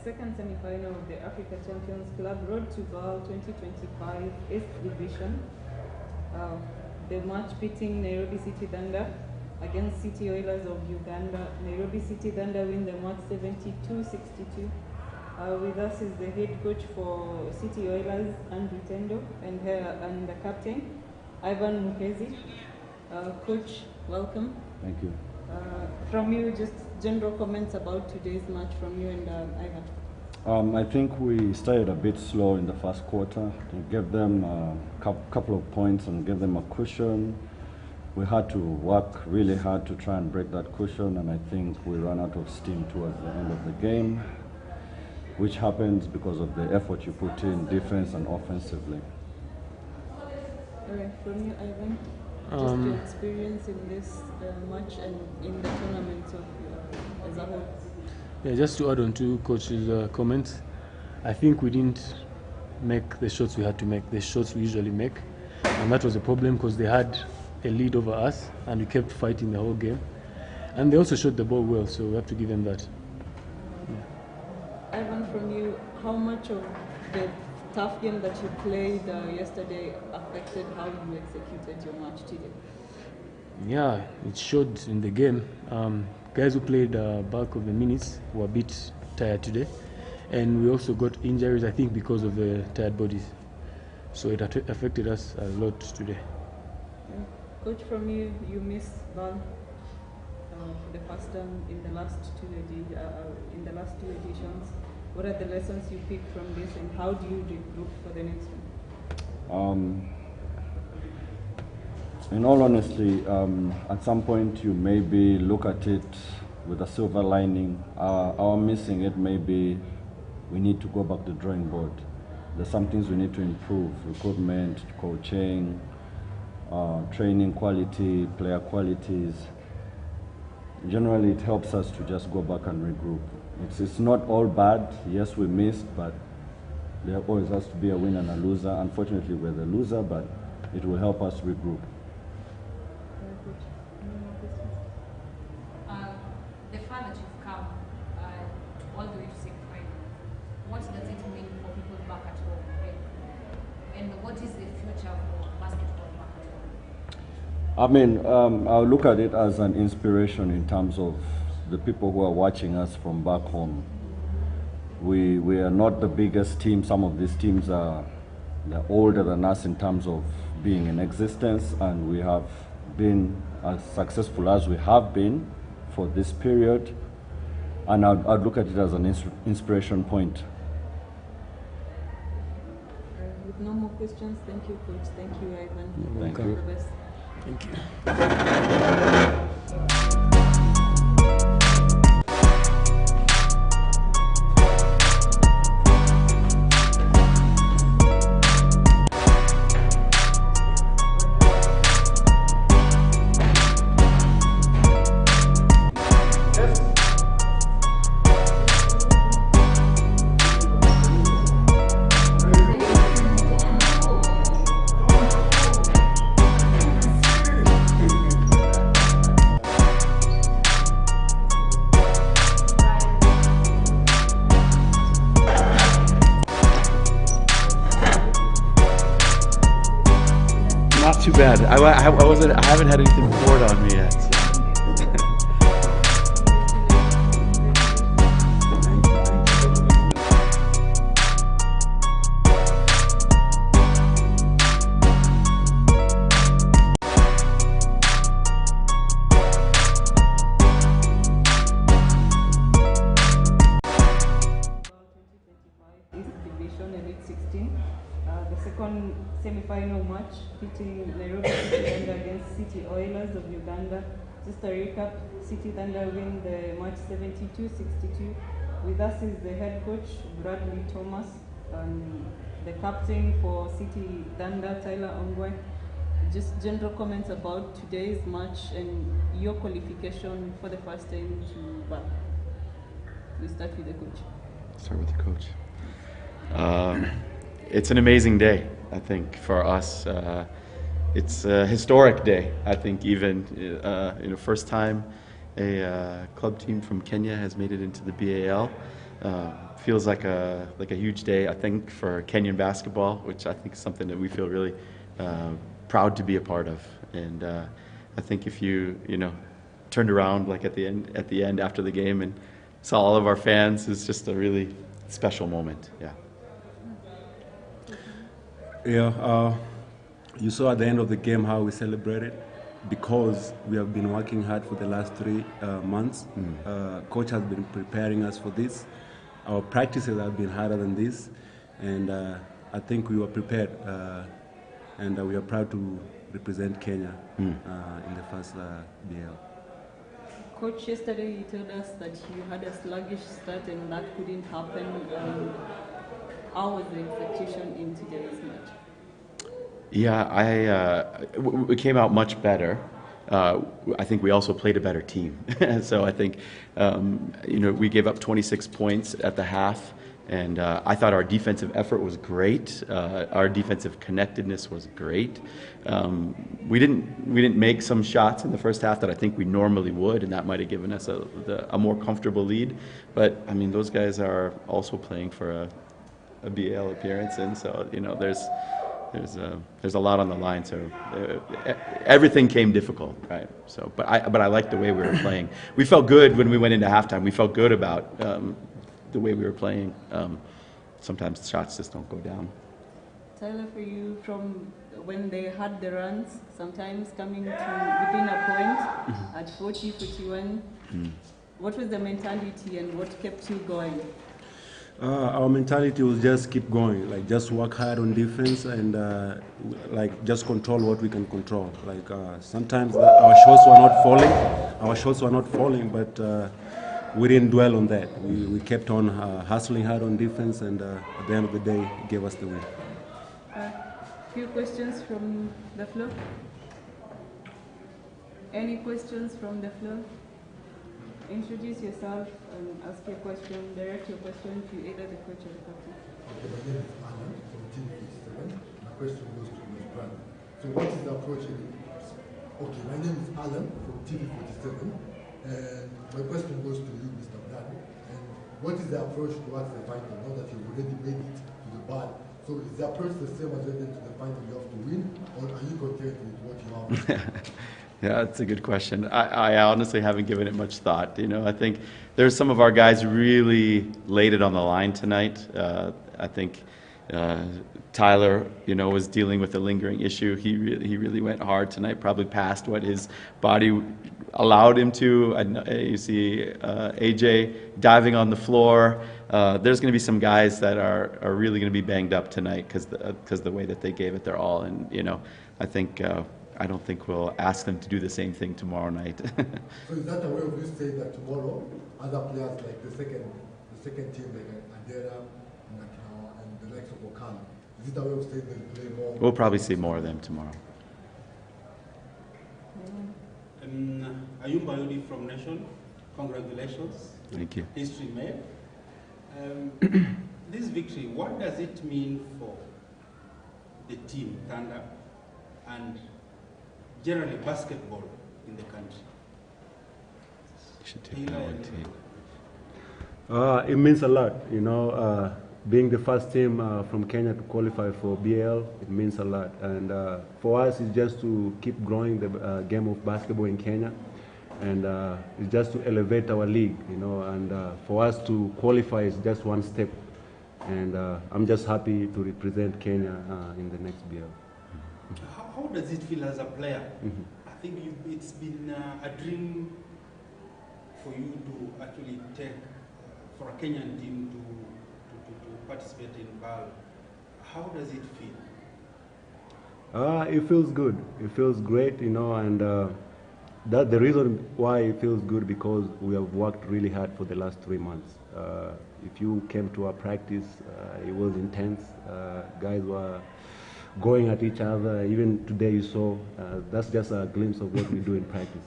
second semi-final of the Africa Champions Club Road to B.A.L 2025 East Division. The match pitting Nairobi City Thunder against City Oilers of Uganda. Nairobi City Thunder win the match 72-62. With us is the head coach for City Oilers, Andrew Tendo, and the captain, Ivan Mukezi. Coach, welcome. Thank you. From you, just general comments about today's match from you and Ivan. I think we started a bit slow in the first quarter to give them a couple of points and give them a cushion. We had to work really hard to try and break that cushion, and I think we ran out of steam towards the end of the game, which happens because of the effort you put in defense and offensively. All right, from you, Ivan, just your experience in this match and in the tournament as a whole. Yeah, just to add on to Coach's comments, I think we didn't make the shots we had to make, the shots we usually make, and that was a problem because they had a lead over us and we kept fighting the whole game. And they also shot the ball well, so we have to give them that. Yeah. Ivan, from you, how much of the tough game that you played yesterday affected how you executed your match today? Yeah, it showed in the game. Guys who played bulk of the minutes were a bit tired today, and we also got injuries, I think, because of the tired bodies. So it affected us a lot today. Yeah. Coach, from you, you missed B.A.L for the first time in the last two editions. What are the lessons you picked from this, and how do you regroup for the next one? In all honesty, at some point you maybe look at it with a silver lining. Our missing it maybe we need to go back to the drawing board. There's some things we need to improve: recruitment, coaching, training quality, player qualities. Generally, it helps us to just go back and regroup. It's not all bad. Yes, we missed, but there always has to be a win and a loser. Unfortunately, we're the loser, but it will help us regroup. The fact that you've come all the way to semi-final, what does it mean for people back at home? And what is the future for basketball back at home? I mean, I'll look at it as an inspiration in terms of the people who are watching us from back home. We are not the biggest team. Some of these teams they're older than us in terms of being in existence, and we have been as successful as we have been for this period, and I'd look at it as an inspiration point. With no more questions, thank you, Coach. Thank you, Ivan. Thank you. All the best. Thank you. Not too bad. I haven't had anything poured on me yet. So. East Division Elite 16. The second semi-final match pitting Nairobi City Thunder against City Oilers of Uganda. Just a recap: City Thunder win the match 72-62. With us is the head coach Bradley Thomas and the captain for City Thunder Tyler Ongwe. Just general comments about today's match and your qualification for the first time to B.A.L. We start with the coach. Start with the coach. It's an amazing day, I think, for us. It's a historic day, I think, even first time a club team from Kenya has made it into the B.A.L. feels like a huge day, I think, for Kenyan basketball, which I think is something that we feel really proud to be a part of. And I think if you turned around like at the end after the game and saw all of our fans, it's just a really special moment. Yeah. Yeah. You saw at the end of the game how we celebrated, because we have been working hard for the last 3 months. Coach has been preparing us for this. Our practices have been harder than this, and I think we were prepared, and we are proud to represent Kenya in the first B.A.L. Coach, yesterday you told us that you had a sluggish start and that couldn't happen. How was the execution in today's match? Yeah, we came out much better. I think we also played a better team. So I think, we gave up 26 points at the half, and I thought our defensive effort was great. Our defensive connectedness was great. We didn't make some shots in the first half that I think we normally would, and that might have given us a more comfortable lead. But I mean, those guys are also playing for a B.A.L. appearance, and so there's a lot on the line, so everything came difficult, right? So, but I liked the way we were playing. We felt good when we went into halftime. We felt good about the way we were playing. Sometimes the shots just don't go down. Tyler, for you, from when they had the runs, sometimes coming to within a point at 40, 41, what was the mentality and what kept you going? Our mentality was just keep going, like just work hard on defense and like just control what we can control. Like sometimes our shots were not falling, but we didn't dwell on that. We kept on hustling hard on defense, and at the end of the day, it gave us the win. Few questions from the floor. Any questions from the floor? Introduce yourself and ask your question, direct your question to either the coach or the captain. Okay, my name is Alan from Team 47. My question goes to my brother. So what is the approach? Okay, my name is Alan from Team 47. And my question goes to you, Mr. Brad. And what is the approach towards the final? Now that you've already made it to the bar. So is the approach the same as getting to the final you have to win? Or are you content with what you have? Yeah, that's a good question. I honestly haven't given it much thought. I think there's some of our guys really laid it on the line tonight. I think Tyler, was dealing with a lingering issue. He really went hard tonight, probably past what his body allowed him to. You see AJ diving on the floor. There's going to be some guys that are really going to be banged up tonight because the way that they gave it their all. And, I don't think we'll ask them to do the same thing tomorrow night. So is that a way of you saying that tomorrow other players like the second team like Adera and the likes of Okala, is it a way of saying they'll play more? We'll probably see more of them tomorrow. Ayumba Yudi from Nation, congratulations. Thank you. History made. This victory, what does it mean for the team, Thunder, and generally basketball in the country? You should take that one, too. It means a lot, being the first team from Kenya to qualify for B.A.L, it means a lot. And for us, it's just to keep growing the game of basketball in Kenya. And it's just to elevate our league, and for us to qualify is just one step. And I'm just happy to represent Kenya in the next B.A.L. How does it feel as a player? I think it's been a dream for you to actually take, for a Kenyan team to participate in B.A.L. How does it feel? It feels good. It feels great, and that the reason why it feels good because we have worked really hard for the last 3 months. If you came to our practice, it was intense. Guys were going at each other. Even today you saw, that's just a glimpse of what we do in practice.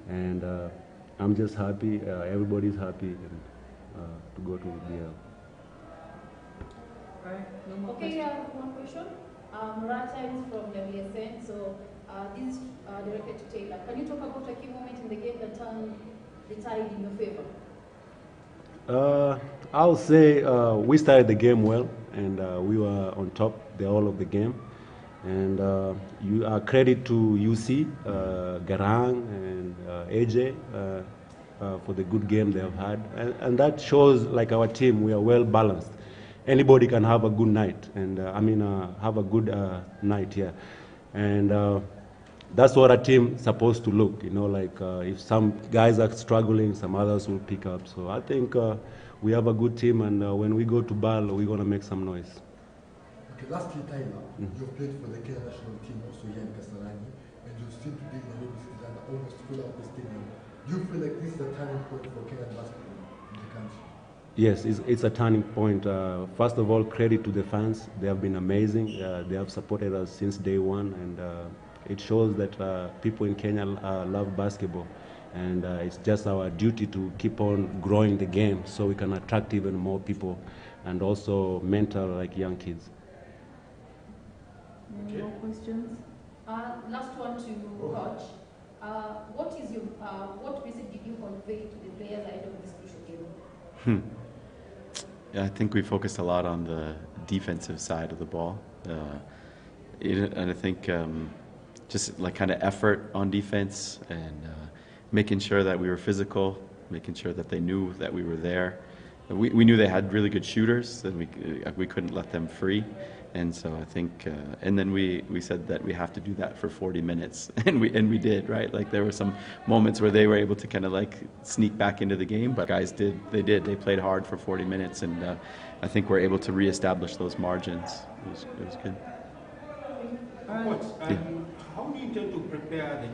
And I'm just happy, everybody's happy to go to B.A.L. Okay, one question. Rata is from WSN, so this is directed to Taylor. Can you talk about a key moment in the game that turned the tide in your favor? I'll say we started the game well, and we were on top the whole of the game. And you credit to UC, Garang, and AJ for the good game they have had, and that shows like our team we are well balanced. Anybody can have a good night, and have a good night here, and that's what a team supposed to look. Like if some guys are struggling, some others will pick up. So I think we have a good team, and when we go to B.A.L, we're gonna make some noise. Okay, lastly, Tyler, you've played for the Kenya national team also here in Kasarani, and you've seen today in Nairobi City and almost fill out the stadium. Do you feel like this is a turning point for Kenyan basketball in the country? Yes, it's a turning point. First of all, credit to the fans. They have been amazing. They have supported us since day one, and it shows that people in Kenya love basketball. And it's just our duty to keep on growing the game so we can attract even more people and also mentor like young kids. Any more questions? Last one to Coach. What message did you convey to the players ahead of this crucial game? Yeah, I think we focused a lot on the defensive side of the ball, and I think just like kind of effort on defense and making sure that we were physical, making sure that they knew that we were there. We knew they had really good shooters, and we couldn't let them free. And so I think, and then we said that we have to do that for 40 minutes, and we did, right? Like there were some moments where they were able to kind of like sneak back into the game, but guys they played hard for 40 minutes, and I think we're able to reestablish those margins. It was good. Coach, how do you intend to prepare the